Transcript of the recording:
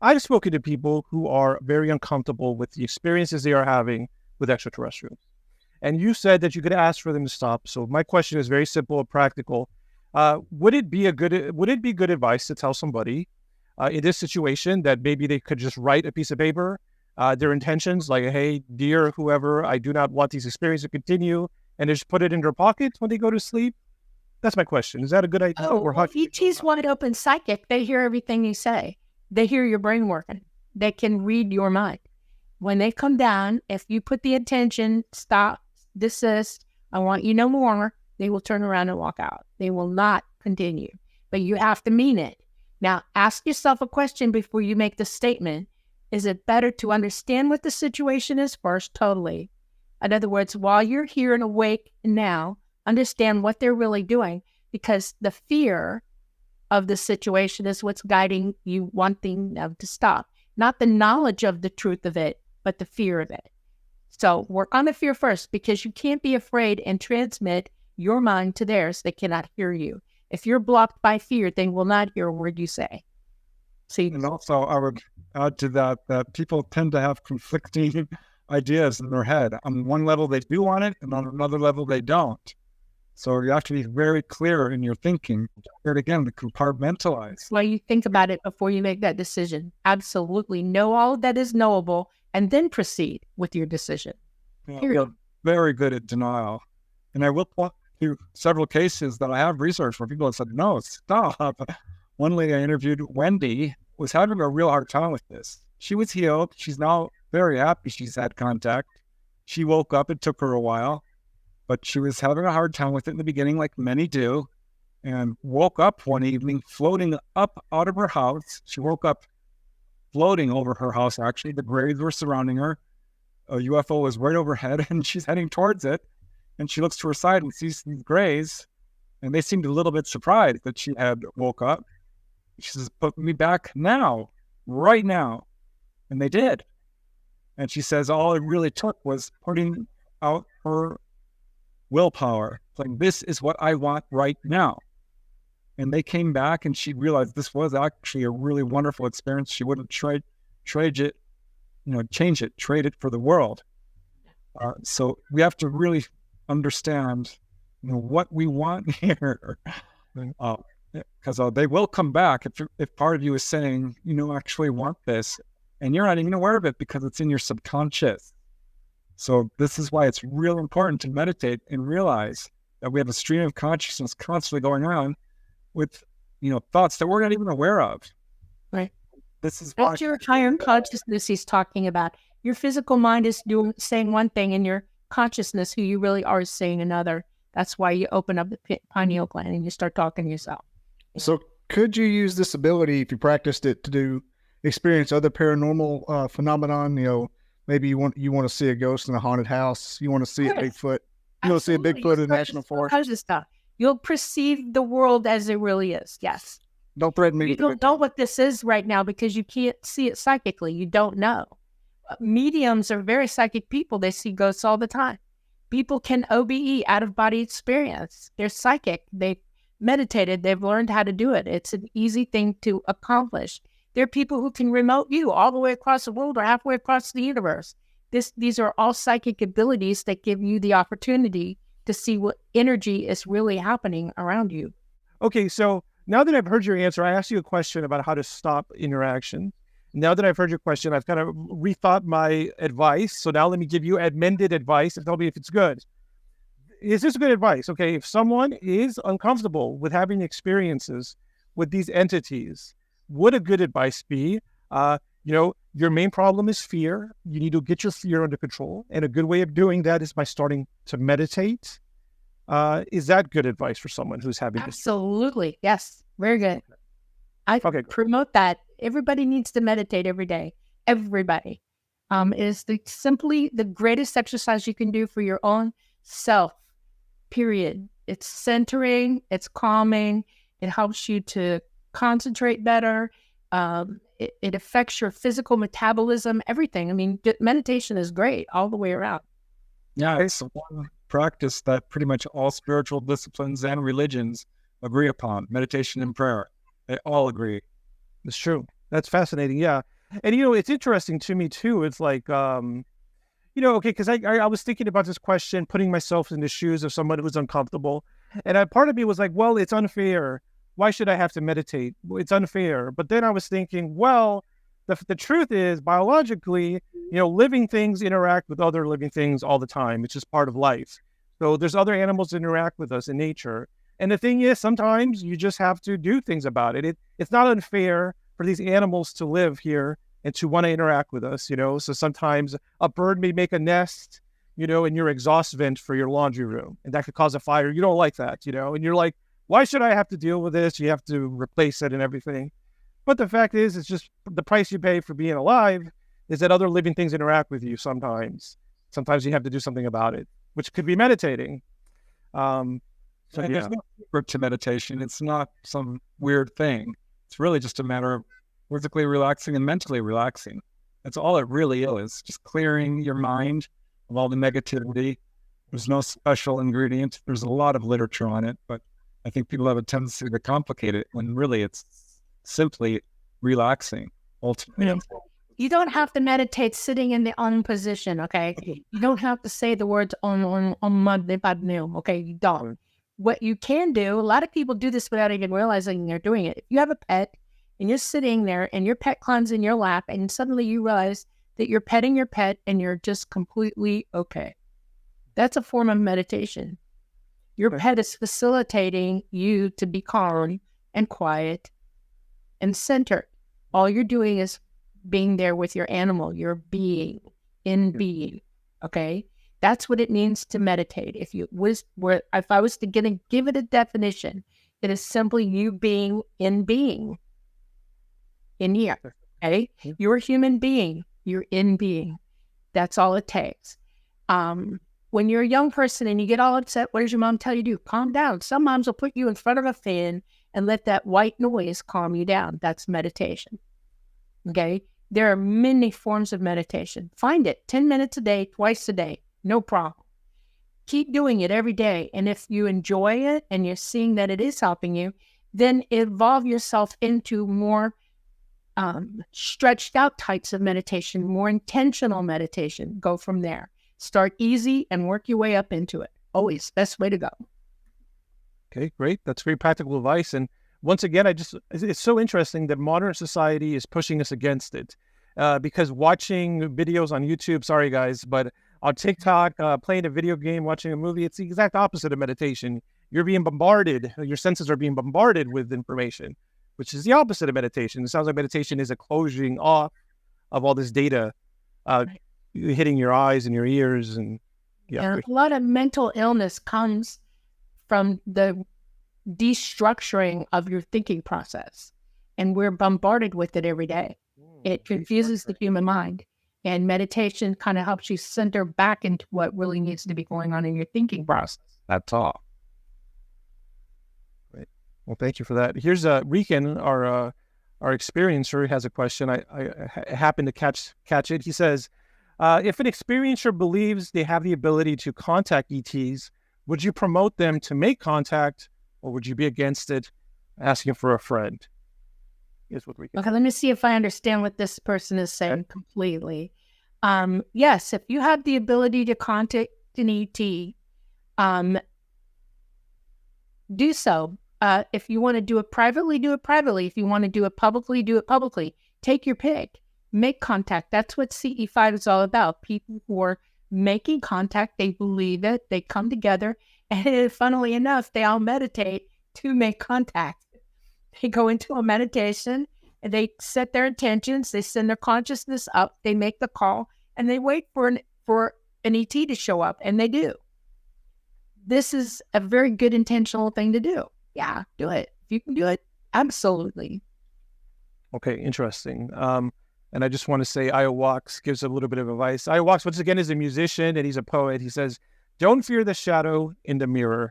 I've spoken to people who are very uncomfortable with the experiences they are having with extraterrestrials. And you said that you could ask for them to stop. So my question is very simple and practical. Would it be good advice to tell somebody in this situation that maybe they could just write a piece of paper, their intentions, like, hey, dear whoever, I do not want these experiences to continue, and just put it in their pocket when they go to sleep? That's my question. Is that a good idea? Oh, well, ET's wide open psychic. They hear everything you say. They hear your brain working. They can read your mind. When they come down, if you put the intention, stop, desist, I want you no more, they will turn around and walk out. They will not continue. But you have to mean it. Now, ask yourself a question before you make the statement. Is it better to understand what the situation is first? Totally. In other words, while you're here and awake now, understand what they're really doing, because the fear of the situation is what's guiding you wanting them to stop. Not the knowledge of the truth of it, but the fear of it. So work on the fear first, because you can't be afraid and transmit your mind to theirs. They cannot hear you. If you're blocked by fear, they will not hear a word you say. And also, I would add to that people tend to have conflicting ideas in their head. On one level, they do want it, and on another level, they don't. So you have to be very clear in your thinking. But again, to compartmentalize. Well, you think about it before you make that decision. Absolutely. Know all that is knowable, and then proceed with your decision. We're very good at denial. And I will point to several cases that I have researched where people have said, no, stop. One lady I interviewed, Wendy, was having a real hard time with this. She was healed. She's now very happy she's had contact. She woke up. It took her a while, but she was having a hard time with it in the beginning, like many do, and woke up one evening floating up out of her house. She woke up floating over her house, actually. The graves were surrounding her. A UFO was right overhead, and she's heading towards it. And she looks to her side and sees these grays, and they seemed a little bit surprised that she had woke up. She says, put me back now, right now. And they did. And she says all it really took was putting out her willpower, saying, this is what I want right now. And they came back, and she realized this was actually a really wonderful experience. She wouldn't trade it, change it, trade it for the world. So we have to really understand, what we want here. Because they will come back if part of you is saying, actually want this, and you're not even aware of it because it's in your subconscious. So this is why it's real important to meditate and realize that we have a stream of consciousness constantly going on with, thoughts that we're not even aware of. Right. This is That's your higher consciousness he's talking about. Your physical mind is saying one thing, and your consciousness, who you really are, is saying another. That's why you open up the pineal gland and you start talking to yourself. So could you use this ability, if you practiced it, to experience other paranormal phenomenon? Maybe you want to see a ghost in a haunted house. You want to see a Bigfoot. You want to see a Bigfoot in a national forest. Kinds of stuff. You'll perceive the world as it really is. Yes. Don't threaten me. You don't know what this is right now because you can't see it psychically. You don't know. Mediums are very psychic people. They see ghosts all the time. People can OBE, out-of-body experience. They're psychic. They meditated. They've learned how to do it. It's an easy thing to accomplish. There are people who can remote you all the way across the world or halfway across the universe. These are all psychic abilities that give you the opportunity to see what energy is really happening around you. Okay, so now that I've heard your answer, I asked you a question about how to stop interaction. Now that I've heard your question, I've kind of rethought my advice. So now let me give you amended advice and tell me if it's good. Is this good advice? Okay, if someone is uncomfortable with having experiences with these entities, would a good advice be, your main problem is fear. You need to get your fear under control. And a good way of doing that is by starting to meditate. Is that good advice for someone who's having this? Absolutely. Yes. Very good. I promote that. Everybody needs to meditate every day. Everybody. It is simply the greatest exercise you can do for your own self, period. It's centering, it's calming, it helps you to concentrate better. It affects your physical metabolism, everything. I mean, meditation is great all the way around. Yeah, it's one practice that pretty much all spiritual disciplines and religions agree upon, meditation and prayer. They all agree. That's true. That's fascinating. Yeah. And, it's interesting to me too. It's like, okay, because I was thinking about this question, putting myself in the shoes of someone who was uncomfortable. And part of me was like, well, it's unfair. Why should I have to meditate? It's unfair. But then I was thinking, well, the truth is biologically, living things interact with other living things all the time. It's just part of life. So there's other animals that interact with us in nature. And the thing is, sometimes you just have to do things about it. It's not unfair for these animals to live here and to want to interact with us, So sometimes a bird may make a nest, in your exhaust vent for your laundry room, and that could cause a fire. You don't like that, and you're like, why should I have to deal with this? You have to replace it and everything. But the fact is, it's just the price you pay for being alive is that other living things interact with you sometimes. Sometimes you have to do something about it, which could be meditating. So There's no secret to meditation. It's not some weird thing. It's really just a matter of physically relaxing and mentally relaxing. That's all it really is. Just clearing your mind of all the negativity. There's no special ingredient. There's a lot of literature on it, but I think people have a tendency to complicate it when really it's simply relaxing. Ultimately. You don't have to meditate sitting in the on position, okay? You don't have to say the words on Monday, okay? You don't. What you can do, a lot of people do this without even realizing they're doing it. If you have a pet and you're sitting there and your pet climbs in your lap and suddenly you realize that you're petting your pet and you're just completely okay. That's a form of meditation. Your pet is facilitating you to be calm and quiet and centered. All you're doing is being there with your animal, your being, being, okay? That's what it means to meditate. If I was to give it a definition, it is simply you being in here, okay? You're a human being. You're in being. That's all it takes. When you're a young person and you get all upset, what does your mom tell you to do? Calm down. Some moms will put you in front of a fan and let that white noise calm you down. That's meditation, okay? There are many forms of meditation. Find it 10 minutes a day, twice a day. No problem. Keep doing it every day. And if you enjoy it and you're seeing that it is helping you, then evolve yourself into more stretched out types of meditation, more intentional meditation. Go from there. Start easy and work your way up into it. Always best way to go. Okay, great. That's very practical advice. And once again, it's so interesting that modern society is pushing us against it. Because watching videos on YouTube, sorry guys, but on TikTok, playing a video game, watching a movie, it's the exact opposite of meditation. You're being bombarded, your senses are being bombarded with information, which is the opposite of meditation. It sounds like meditation is a closing off of all this data hitting your eyes and your ears. And a lot of mental illness comes from the destructuring of your thinking process. And we're bombarded with it every day. It confuses the human mind. And meditation kind of helps you center back into what really needs to be going on in your thinking process. That's all. Great. Well, thank you for that. Here's Rican, our experiencer, has a question. I happened to catch it. He says, if an experiencer believes they have the ability to contact ETs, would you promote them to make contact, or would you be against it, asking for a friend? Is what Rican. Okay, let me see if I understand what this person is saying completely. Yes, if you have the ability to contact an ET, do so. If you want to do it privately, do it privately. If you want to do it publicly, do it publicly. Take your pick. Make contact. That's what CE5 is all about. People who are making contact, they believe it, they come together, and funnily enough, they all meditate to make contact. They go into a meditation, and they set their intentions, they send their consciousness up, they make the call, and they wait for an ET to show up, and they do. This is a very good intentional thing to do. Yeah, do it. If you can do it, absolutely. Okay, interesting. And I just want to say Iowax gives a little bit of advice. Iowax, once again, is a musician and he's a poet. He says, don't fear the shadow in the mirror.